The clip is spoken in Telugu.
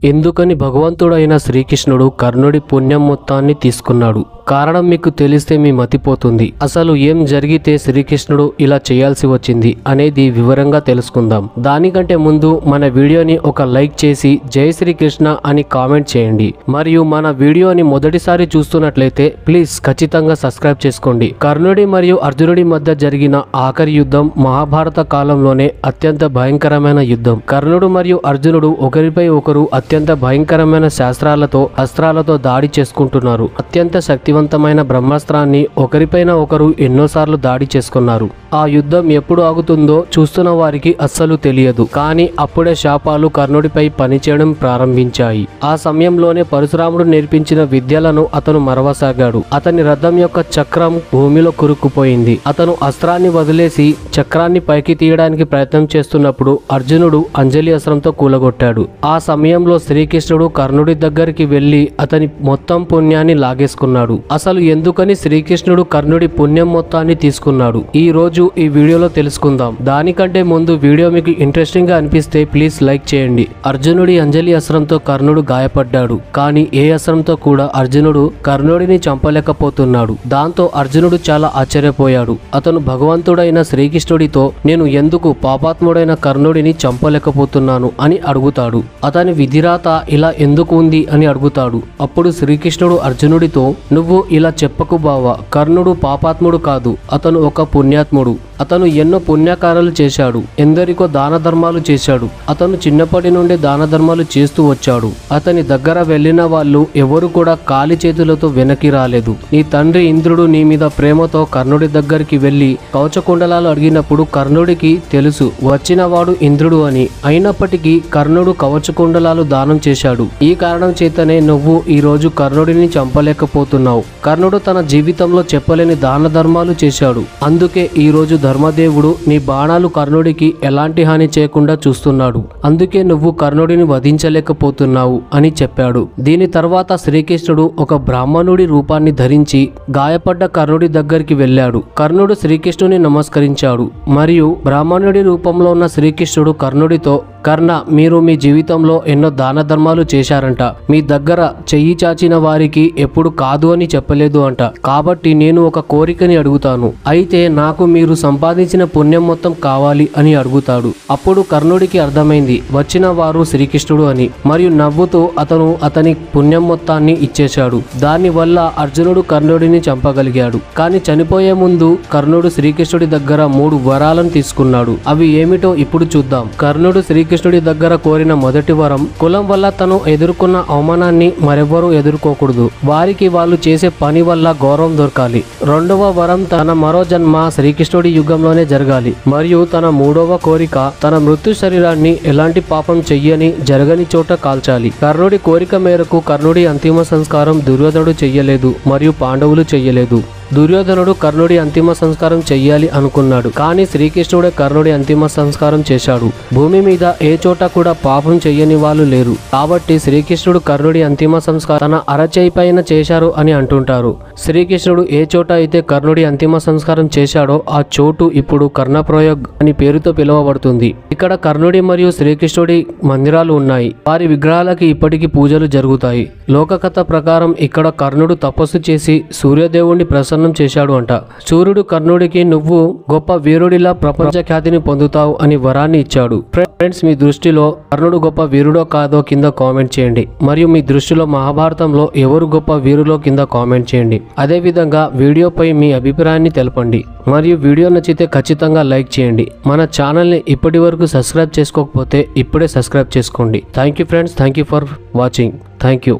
ఎందుకని భగవంతుడైన శ్రీకృష్ణుడు కర్ణుడి పుణ్యం మొత్తాన్ని తీసుకున్నాడు? కారణం మీకు తెలిస్తే మీ మతిపోతుంది. అసలు ఏం జరిగితే శ్రీకృష్ణుడు ఇలా చేయాల్సి వచ్చింది అనేది వివరంగా తెలుసుకుందాం. దానికంటే ముందు మన వీడియోని ఒక లైక్ చేసి జై శ్రీకృష్ణ అని కామెంట్ చేయండి. మరియు మన వీడియోని మొదటిసారి చూస్తున్నట్లయితే ప్లీజ్ ఖచ్చితంగా సబ్స్క్రైబ్ చేసుకోండి. కర్ణుడి మరియు అర్జునుడి మధ్య జరిగిన ఆఖరి యుద్ధం మహాభారత కాలంలోనే అత్యంత భయంకరమైన యుద్ధం. కర్ణుడు మరియు అర్జునుడు ఒకరిపై ఒకరు అత్యంత భయంకరమైన శాస్త్రాలతో అస్త్రాలతో దాడి చేసుకుంటున్నారు. అత్యంత శక్తివంతమైన బ్రహ్మాస్త్రాన్ని ఒకరిపైన ఒకరు ఎన్నోసార్లు దాడి చేసుకున్నారు. ఆ యుద్ధం ఎప్పుడు ఆగుతుందో చూస్తున్న వారికి అస్సలు తెలియదు. కానీ అప్పుడే శాపాలు కర్ణుడిపై పనిచేయడం ప్రారంభించాయి. ఆ సమయంలోనే పరశురాముడు నేర్పించిన విద్యలను అతను మరవసాగాడు. అతని రథం యొక్క చక్రం భూమిలో కురుక్కుపోయింది. అతను అస్త్రాన్ని వదిలేసి చక్రాన్ని పైకి తీయడానికి ప్రయత్నం చేస్తున్నప్పుడు అర్జునుడు అంజలి అస్త్రంతో కూలగొట్టాడు. ఆ సమయంలో శ్రీకృష్ణుడు కర్ణుడి దగ్గరికి వెళ్లి అతని మొత్తం పుణ్యాన్ని లాగేసుకున్నాడు. అసలు ఎందుకని శ్రీకృష్ణుడు కర్ణుడి పుణ్యం మొత్తాన్ని తీసుకున్నాడు ఈ రోజు ఈ వీడియోలో తెలుసుకుందాం. దానికంటే ముందు వీడియో మీకు ఇంట్రెస్టింగ్ గా అనిపిస్తే ప్లీజ్ లైక్ చేయండి. అర్జునుడి అంజలి అస్త్రంతో కర్ణుడు గాయపడ్డాడు. కానీ ఏ అస్త్రంతో కూడా అర్జునుడు కర్ణుడిని చంపలేకపోతున్నాడు. దాంతో అర్జునుడు చాలా ఆశ్చర్యపోయాడు. అతను భగవంతుడైన శ్రీకృష్ణుడితో నేను ఎందుకు పాపాత్ముడైన కర్ణుడిని చంపలేకపోతున్నాను అని అడుగుతాడు. అతని విధిరాత ఇలా ఎందుకు ఉంది అని అడుగుతాడు. అప్పుడు శ్రీకృష్ణుడు అర్జునుడితో నువ్వు ఇలా చెప్పకు బావా, కర్ణుడు పాపాత్ముడు కాదు, అతను ఒక పుణ్యాత్ముడు. అతను ఎన్నో పుణ్యకార్యాలు చేశాడు. ఎందరికో దాన ధర్మాలు చేశాడు. అతను చిన్నప్పటి నుండి దాన ధర్మాలు చేస్తూ వచ్చాడు. అతని దగ్గర వెళ్ళిన వాళ్ళు ఎవరు కూడా ఖాళీ చేతులతో వెనక్కి రాలేదు. నీ తండ్రి ఇంద్రుడు నీ మీద ప్రేమతో కర్ణుడి దగ్గరికి వెళ్లి కవచకుండలాలు అడిగినప్పుడు కర్ణుడికి తెలుసు వచ్చిన వాడు ఇంద్రుడు అని. అయినప్పటికీ కర్ణుడు కవచకుండలాలు దానం చేశాడు. ఈ కారణం చేతనే నువ్వు ఈ రోజు కర్ణుడిని చంపలేకపోతున్నావు. కర్ణుడు తన జీవితంలో చెప్పలేని దాన ధర్మాలు చేశాడు. అందుకే ఈ రోజు ధర్మదేవుడు నీ బాణాలు కర్ణుడికి ఎలాంటి హాని చేయకుండా చూస్తున్నాడు. అందుకే నువ్వు కర్ణుడిని వధించలేకపోతున్నావు అని చెప్పాడు. దీని తర్వాత శ్రీకృష్ణుడు ఒక బ్రాహ్మణుడి రూపాన్ని ధరించి గాయపడ్డ కర్ణుడి దగ్గరికి వెళ్ళాడు. కర్ణుడు శ్రీకృష్ణుని నమస్కరించాడు. మరియు బ్రాహ్మణుడి రూపంలో ఉన్న శ్రీకృష్ణుడు కర్ణుడితో కర్ణ, మీరు మీ జీవితంలో ఎన్నో దాన ధర్మాలు చేశారంట. మీ దగ్గర చెయ్యి చాచిన వారికి ఎప్పుడు కాదు అని చెప్పలేదు అంట. కాబట్టి నేను ఒక కోరికని అడుగుతాను. అయితే నాకు మీరు సంపాదించిన పుణ్యం మొత్తం కావాలి అని అడుగుతాడు. అప్పుడు కర్ణుడికి అర్థమైంది వచ్చిన వారు శ్రీకృష్ణుడు అని. మరియు నవ్వుతూ అతను అతని పుణ్యం మొత్తాన్ని ఇచ్చేశాడు. దాని వల్ల అర్జునుడు కర్ణుడిని చంపగలిగాడు. కానీ చనిపోయే ముందు కర్ణుడు శ్రీకృష్ణుడి దగ్గర 3 వరాలను తీసుకున్నాడు. అవి ఏమిటో ఇప్పుడు చూద్దాం. కర్ణుడు శ్రీకృష్ణుడి దగ్గర కోరిన మొదటి వరం, కులం వల్ల తను ఎదుర్కొన్న అవమానాన్ని మరెవ్వరూ ఎదుర్కోకూడదు. వారికి వాళ్ళు చేసే పని వల్ల గౌరవం దొరకాలి. రెండవ వరం, తన మరో జన్మ శ్రీకృష్ణుడి యుగంలోనే జరగాలి. మరియు తన 3వ కోరిక, తన మృత్యు శరీరాన్ని ఎలాంటి పాపం చెయ్యని జరగని చోట కాల్చాలి. కర్ణుడి కోరిక మేరకు కర్ణుడి అంతిమ సంస్కారం దుర్యోధనుడు చెయ్యలేదు మరియు పాండవులు చెయ్యలేదు. దుర్యోధనుడు కర్ణుడి అంతిమ సంస్కారం చెయ్యాలి అనుకున్నాడు. కానీ శ్రీకృష్ణుడే కర్ణుడి అంతిమ సంస్కారం చేశాడు. భూమి మీద ఏ చోట కూడా పాపం చెయ్యని వాళ్ళు లేరు. కాబట్టి శ్రీకృష్ణుడు కర్ణుడి అంతిమ సంస్కారం తన అరచేయి పైన చేశారు అని అంటుంటారు. శ్రీకృష్ణుడు ఏ చోట అయితే కర్ణుడి అంతిమ సంస్కారం చేశాడో ఆ చోటు ఇప్పుడు కర్ణప్రయోగ్ అని పేరుతో పిలువబడుతుంది. ఇక్కడ కర్ణుడి మరియు శ్రీకృష్ణుడి మందిరాలు ఉన్నాయి. వారి విగ్రహాలకి ఇప్పటికీ పూజలు జరుగుతాయి. లోకకథ ప్రకారం ఇక్కడ కర్ణుడు తపస్సు చేసి సూర్యదేవుణ్ణి ప్రసన్నం చేశాడు అంట. సూర్యుడు కర్ణుడికి నువ్వు గొప్ప వీరుడిలా ప్రపంచ ఖ్యాతిని పొందుతావు అని వరాన్ని ఇచ్చాడు. ఫ్రెండ్స్, మీ దృష్టిలో కర్ణుడు గొప్ప వీరుడో కాదో కింద కామెంట్ చేయండి. మరియు మీ దృష్టిలో మహాభారతంలో ఎవరు గొప్ప వీరులో కింద కామెంట్ చేయండి. అదే విధంగా వీడియోపై మీ అభిప్రాయాన్ని తెలపండి. మరియు వీడియో నచ్చితే ఖచ్చితంగా లైక్ చేయండి. మన ఛానల్ని ఇప్పటి వరకు సబ్స్క్రైబ్ చేసుకోకపోతే ఇప్పుడే సబ్స్క్రైబ్ చేసుకోండి. Thank you friends. Thank you for watching. Thank you.